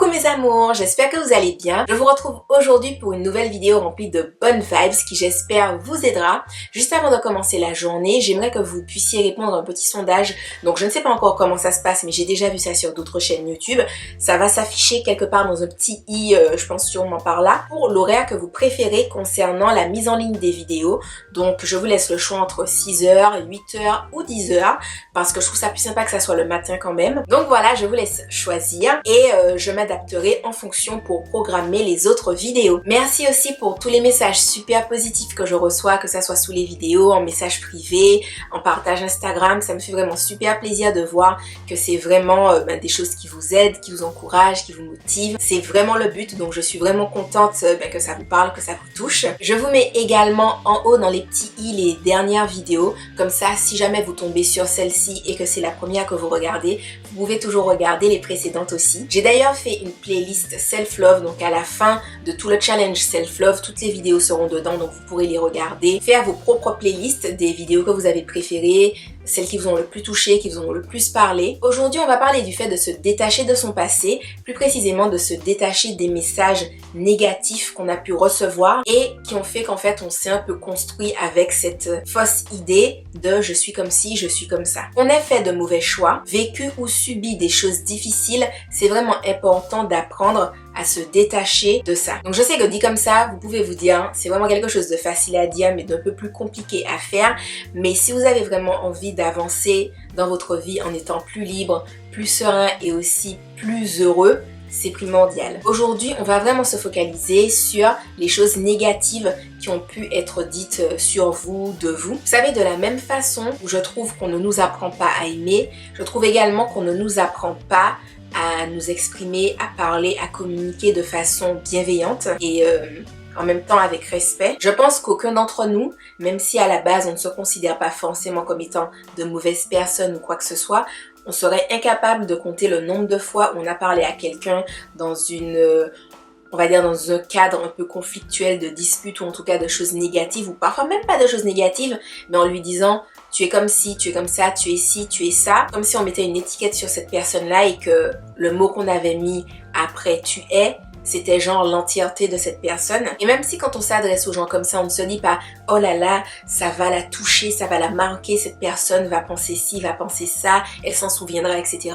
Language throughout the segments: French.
Coucou mes amours, j'espère que vous allez bien. Je vous retrouve aujourd'hui pour une nouvelle vidéo remplie de bonnes vibes qui j'espère vous aidera. Juste avant de commencer la journée, j'aimerais que vous puissiez répondre à un petit sondage. Donc je ne sais pas encore comment ça se passe, mais j'ai déjà vu ça sur d'autres chaînes YouTube. Ça va s'afficher quelque part dans un petit i, je pense sûrement par là, pour l'horaire que vous préférez concernant la mise en ligne des vidéos. Donc je vous laisse le choix entre 6h, 8h ou 10h, parce que je trouve ça plus sympa que ça soit le matin quand même. Donc voilà, je vous laisse choisir et je m'adapterai en fonction pour programmer les autres vidéos. Merci aussi pour tous les messages super positifs que je reçois, que ça soit sous les vidéos, en message privé, en partage Instagram. Ça me fait vraiment super plaisir de voir que c'est vraiment des choses qui vous aident, qui vous encouragent, qui vous motivent. C'est vraiment le but, donc je suis vraiment contente que ça vous parle, que ça vous touche. Je vous mets également en haut dans les petits i les dernières vidéos. Comme ça, si jamais vous tombez sur celle-ci et que c'est la première que vous regardez, vous pouvez toujours regarder les précédentes aussi. J'ai d'ailleurs fait une playlist self-love, donc à la fin de tout le challenge self-love, toutes les vidéos seront dedans, donc vous pourrez les regarder. Faire vos propres playlists des vidéos que vous avez préférées, celles qui vous ont le plus touché, qui vous ont le plus parlé. Aujourd'hui, on va parler du fait de se détacher de son passé, plus précisément de se détacher des messages négatifs qu'on a pu recevoir et qui ont fait qu'en fait, on s'est un peu construit avec cette fausse idée de je suis comme ci, je suis comme ça. On a fait de mauvais choix, vécu ou subi des choses difficiles, c'est vraiment important d'apprendre à se détacher de ça. Donc je sais que dit comme ça, vous pouvez vous dire, c'est vraiment quelque chose de facile à dire mais d'un peu plus compliqué à faire. Mais si vous avez vraiment envie d'avancer dans votre vie en étant plus libre, plus serein et aussi plus heureux, c'est primordial. Aujourd'hui, on va vraiment se focaliser sur les choses négatives qui ont pu être dites sur vous, de vous. Vous savez, de la même façon où je trouve qu'on ne nous apprend pas à aimer, je trouve également qu'on ne nous apprend pas à nous exprimer, à parler, à communiquer de façon bienveillante et en même temps avec respect. Je pense qu'aucun d'entre nous, même si à la base on ne se considère pas forcément comme étant de mauvaises personnes ou quoi que ce soit, on serait incapable de compter le nombre de fois où on a parlé à quelqu'un dans on va dire dans un cadre un peu conflictuel de dispute ou en tout cas de choses négatives ou parfois même pas de choses négatives, mais en lui disant tu es comme ci, tu es comme ça, tu es ci, tu es ça, comme si on mettait une étiquette sur cette personne-là et que le mot qu'on avait mis après tu es, c'était genre l'entièreté de cette personne. Et même si quand on s'adresse aux gens comme ça, on ne se dit pas « Oh là là, ça va la toucher, ça va la marquer, cette personne va penser ci, va penser ça, elle s'en souviendra, etc. »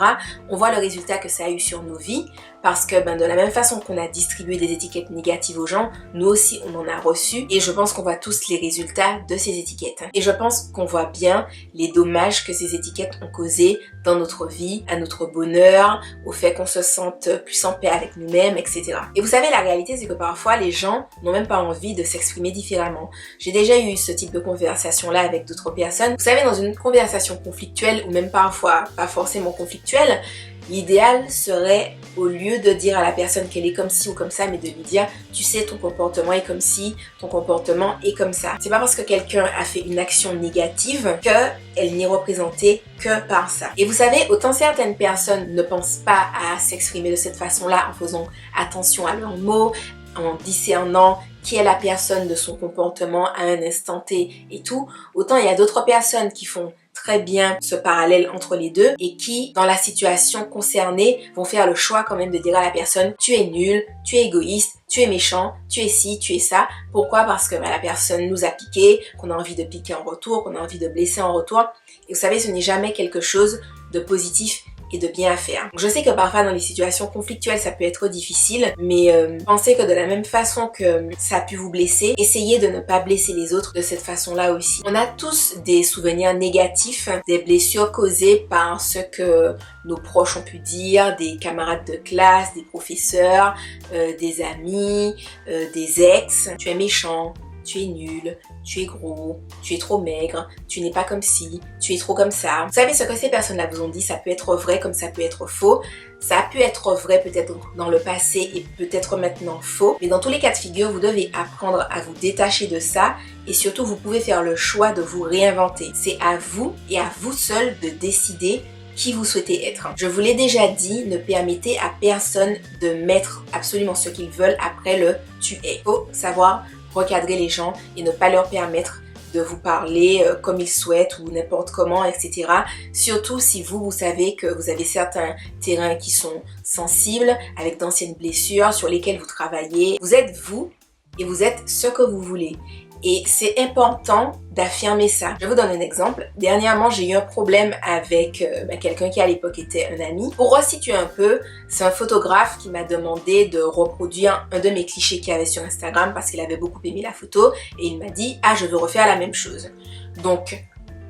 On voit le résultat que ça a eu sur nos vies parce que de la même façon qu'on a distribué des étiquettes négatives aux gens, nous aussi on en a reçu et je pense qu'on voit tous les résultats de ces étiquettes. Et je pense qu'on voit bien les dommages que ces étiquettes ont causés dans notre vie, à notre bonheur, au fait qu'on se sente plus en paix avec nous-mêmes, etc. Et vous savez, la réalité, c'est que parfois, les gens n'ont même pas envie de s'exprimer différemment. J'ai déjà eu ce type de conversation-là avec d'autres personnes. Vous savez, dans une conversation conflictuelle, ou même parfois pas forcément conflictuelle, l'idéal serait, au lieu de dire à la personne qu'elle est comme ci ou comme ça, mais de lui dire, tu sais, ton comportement est comme ci, ton comportement est comme ça. C'est pas parce que quelqu'un a fait une action négative qu'elle n'est représentée que par ça. Et vous savez, autant certaines personnes ne pensent pas à s'exprimer de cette façon-là en faisant attention à leurs mots, en discernant qui est la personne de son comportement à un instant T et tout, autant il y a d'autres personnes qui font très bien ce parallèle entre les deux et qui, dans la situation concernée, vont faire le choix quand même de dire à la personne tu es nul, tu es égoïste, tu es méchant, tu es ci, tu es ça. Pourquoi? Parce que la personne nous a piqué, qu'on a envie de piquer en retour, qu'on a envie de blesser en retour. Et vous savez, ce n'est jamais quelque chose de positif et de bien à faire. Donc, je sais que parfois dans les situations conflictuelles ça peut être difficile, mais pensez que de la même façon que ça a pu vous blesser, essayez de ne pas blesser les autres de cette façon-là aussi. On a tous des souvenirs négatifs, des blessures causées par ce que nos proches ont pu dire, des camarades de classe, des professeurs, des amis, des ex. Tu es méchant, tu es nul, tu es gros, tu es trop maigre, tu n'es pas comme ci, tu es trop comme ça. Vous savez ce que ces personnes-là vous ont dit, ça peut être vrai comme ça peut être faux. Ça a pu être vrai peut-être dans le passé et peut-être maintenant faux. Mais dans tous les cas de figure, vous devez apprendre à vous détacher de ça et surtout vous pouvez faire le choix de vous réinventer. C'est à vous et à vous seul de décider qui vous souhaitez être. Je vous l'ai déjà dit, ne permettez à personne de mettre absolument ce qu'ils veulent après le tu es. Faut savoir recadrer les gens et ne pas leur permettre de vous parler comme il souhaite ou n'importe comment, etc. Surtout si vous savez que vous avez certains terrains qui sont sensibles, avec d'anciennes blessures sur lesquelles vous travaillez. Vous êtes vous et vous êtes ce que vous voulez. Et c'est important d'affirmer ça. Je vous donne un exemple. Dernièrement, j'ai eu un problème avec quelqu'un qui à l'époque était un ami. Pour resituer un peu, c'est un photographe qui m'a demandé de reproduire un de mes clichés qu'il y avait sur Instagram parce qu'il avait beaucoup aimé la photo et il m'a dit « Ah, je veux refaire la même chose. » Donc,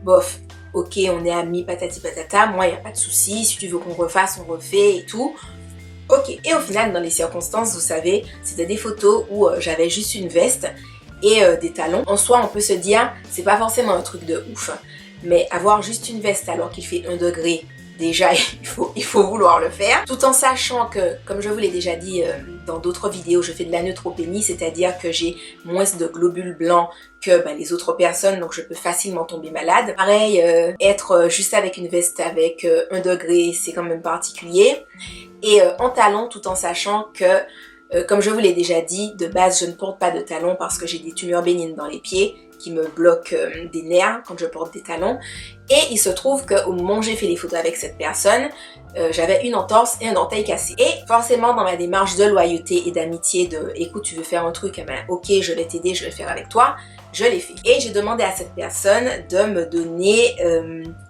bof, ok, on est amis, patati patata, moi, il n'y a pas de souci. Si tu veux qu'on refasse, on refait et tout. Ok. Et au final, dans les circonstances, vous savez, c'était des photos où j'avais juste une veste et des talons. En soi, on peut se dire, c'est pas forcément un truc de ouf, mais avoir juste une veste alors qu'il fait 1 degré, déjà, il faut vouloir le faire. Tout en sachant que, comme je vous l'ai déjà dit dans d'autres vidéos, je fais de la neutropénie, c'est-à-dire que j'ai moins de globules blancs que les autres personnes, donc je peux facilement tomber malade. Pareil, être juste avec une veste avec 1 degré, c'est quand même particulier. Et en talons, tout en sachant que comme je vous l'ai déjà dit, de base, je ne porte pas de talons parce que j'ai des tumeurs bénignes dans les pieds qui me bloquent des nerfs quand je porte des talons. Et il se trouve qu'au moment où j'ai fait les photos avec cette personne, j'avais une entorse et un orteil cassé. Et forcément, dans ma démarche de loyauté et d'amitié de « Écoute, tu veux faire un truc, eh ben, ok, je vais t'aider, je vais le faire avec toi », je l'ai fait. Et j'ai demandé à cette personne de me donner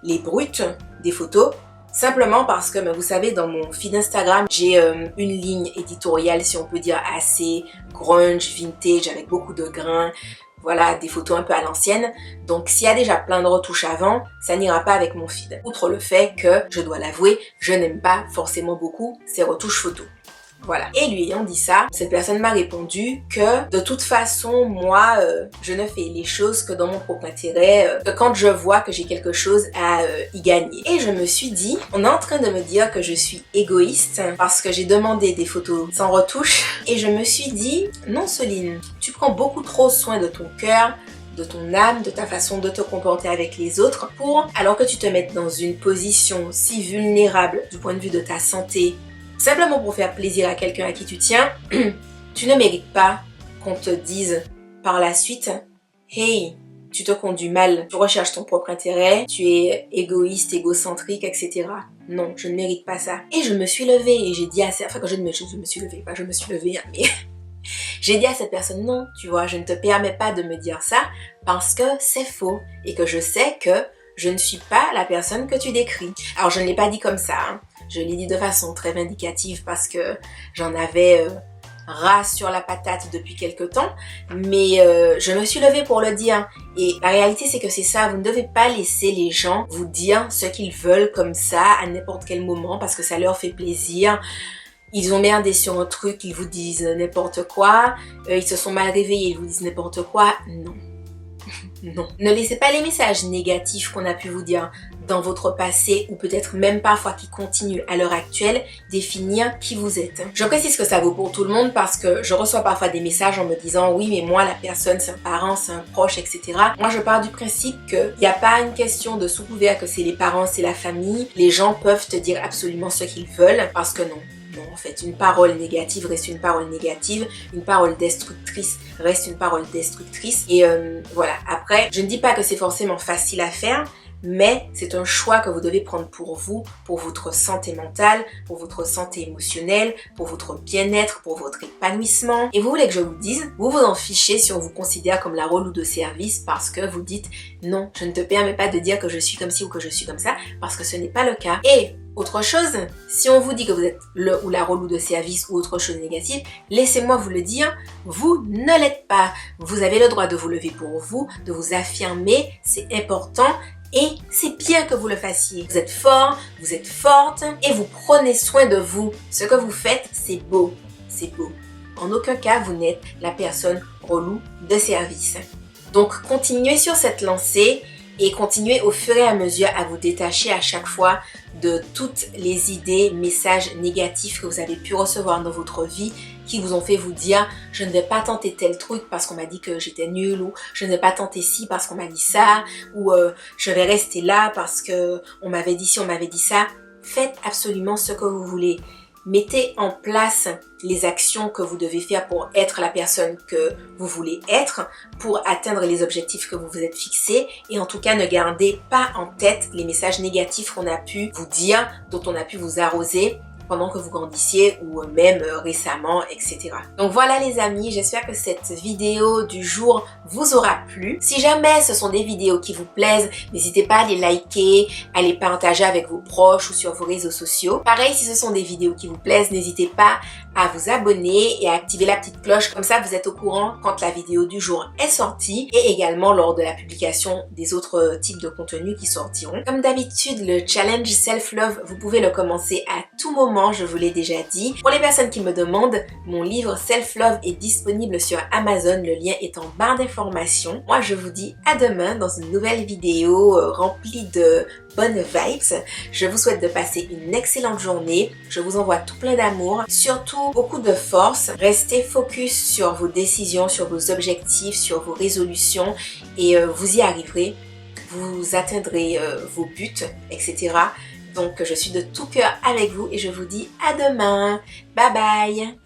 les brutes des photos. Simplement parce que, vous savez, dans mon feed Instagram, j'ai une ligne éditoriale, si on peut dire, assez grunge, vintage, avec beaucoup de grains. Voilà, des photos un peu à l'ancienne. Donc, s'il y a déjà plein de retouches avant, ça n'ira pas avec mon feed. Outre le fait que, je dois l'avouer, je n'aime pas forcément beaucoup ces retouches photos. Voilà. Et lui ayant dit ça, cette personne m'a répondu que de toute façon, moi, je ne fais les choses que dans mon propre intérêt, que quand je vois que j'ai quelque chose à y gagner. Et je me suis dit, on est en train de me dire que je suis égoïste parce que j'ai demandé des photos sans retouche. Et je me suis dit, non Soline, tu prends beaucoup trop soin de ton cœur, de ton âme, de ta façon de te comporter avec les autres alors que tu te mettes dans une position si vulnérable du point de vue de ta santé, simplement pour faire plaisir à quelqu'un à qui tu tiens, tu ne mérites pas qu'on te dise par la suite « Hey, tu te conduis mal, tu recherches ton propre intérêt, tu es égoïste, égocentrique, etc. » Non, je ne mérite pas ça. Et je me suis levée et j'ai dit à cette... Enfin, quand je me suis levée, pas je me suis levée, hein, mais... J'ai dit à cette personne, non, tu vois, je ne te permets pas de me dire ça parce que c'est faux et que je sais que je ne suis pas la personne que tu décris. Alors, je ne l'ai pas dit comme ça, hein. Je l'ai dit de façon très vindicative parce que j'en avais ras sur la patate depuis quelque temps, mais je me suis levée pour le dire. Et la réalité, c'est que c'est ça, vous ne devez pas laisser les gens vous dire ce qu'ils veulent comme ça à n'importe quel moment parce que ça leur fait plaisir. Ils ont merdé sur un truc, ils vous disent n'importe quoi, ils se sont mal réveillés, ils vous disent n'importe quoi. Non. Non. Ne laissez pas les messages négatifs qu'on a pu vous dire dans votre passé ou peut-être même parfois qui continuent à l'heure actuelle définir qui vous êtes. Je précise que ça vaut pour tout le monde parce que je reçois parfois des messages en me disant oui mais moi la personne c'est un parent, c'est un proche, etc. Moi je pars du principe qu'il n'y a pas une question de sous couvert que c'est les parents, c'est la famille. Les gens peuvent te dire absolument ce qu'ils veulent parce que non. Non, en fait, une parole négative reste une parole négative, une parole destructrice reste une parole destructrice. Et voilà, après, je ne dis pas que c'est forcément facile à faire, mais c'est un choix que vous devez prendre pour vous, pour votre santé mentale, pour votre santé émotionnelle, pour votre bien-être, pour votre épanouissement. Et vous voulez que je vous dise, vous vous en fichez si on vous considère comme la relou de service parce que vous dites non, je ne te permets pas de dire que je suis comme ci ou que je suis comme ça parce que ce n'est pas le cas. Et autre chose, si on vous dit que vous êtes le ou la relou de service ou autre chose négative, laissez-moi vous le dire, vous ne l'êtes pas. Vous avez le droit de vous lever pour vous, de vous affirmer, c'est important. Et c'est bien que vous le fassiez. Vous êtes fort, vous êtes forte et vous prenez soin de vous. Ce que vous faites, c'est beau. C'est beau. En aucun cas, vous n'êtes la personne relou de service. Donc, continuez sur cette lancée et continuez au fur et à mesure à vous détacher à chaque fois de toutes les idées, messages négatifs que vous avez pu recevoir dans votre vie qui vous ont fait vous dire « je ne vais pas tenter tel truc parce qu'on m'a dit que j'étais nulle » ou « je ne vais pas tenter ci parce qu'on m'a dit ça » ou « je vais rester là parce qu'on m'avait dit ci, on m'avait dit ça ». Faites absolument ce que vous voulez. Mettez en place les actions que vous devez faire pour être la personne que vous voulez être, pour atteindre les objectifs que vous vous êtes fixés. Et en tout cas, ne gardez pas en tête les messages négatifs qu'on a pu vous dire, dont on a pu vous arroser pendant que vous grandissiez ou même récemment, etc. Donc voilà les amis, j'espère que cette vidéo du jour vous aura plu. Si jamais ce sont des vidéos qui vous plaisent, n'hésitez pas à les liker, à les partager avec vos proches ou sur vos réseaux sociaux. Pareil, si ce sont des vidéos qui vous plaisent, n'hésitez pas à vous abonner et à activer la petite cloche. Comme ça, vous êtes au courant quand la vidéo du jour est sortie et également lors de la publication des autres types de contenus qui sortiront. Comme d'habitude, le challenge self-love, vous pouvez le commencer à tout moment. Je vous l'ai déjà dit. Pour les personnes qui me demandent, mon livre Self-Love est disponible sur Amazon. Le lien est en barre d'informations. Moi, je vous dis à demain dans une nouvelle vidéo remplie de bonnes vibes. Je vous souhaite de passer une excellente journée. Je vous envoie tout plein d'amour. Surtout, beaucoup de force. Restez focus sur vos décisions, sur vos objectifs, sur vos résolutions et vous y arriverez. Vous atteindrez vos buts, etc. Donc, je suis de tout cœur avec vous et je vous dis à demain. Bye bye!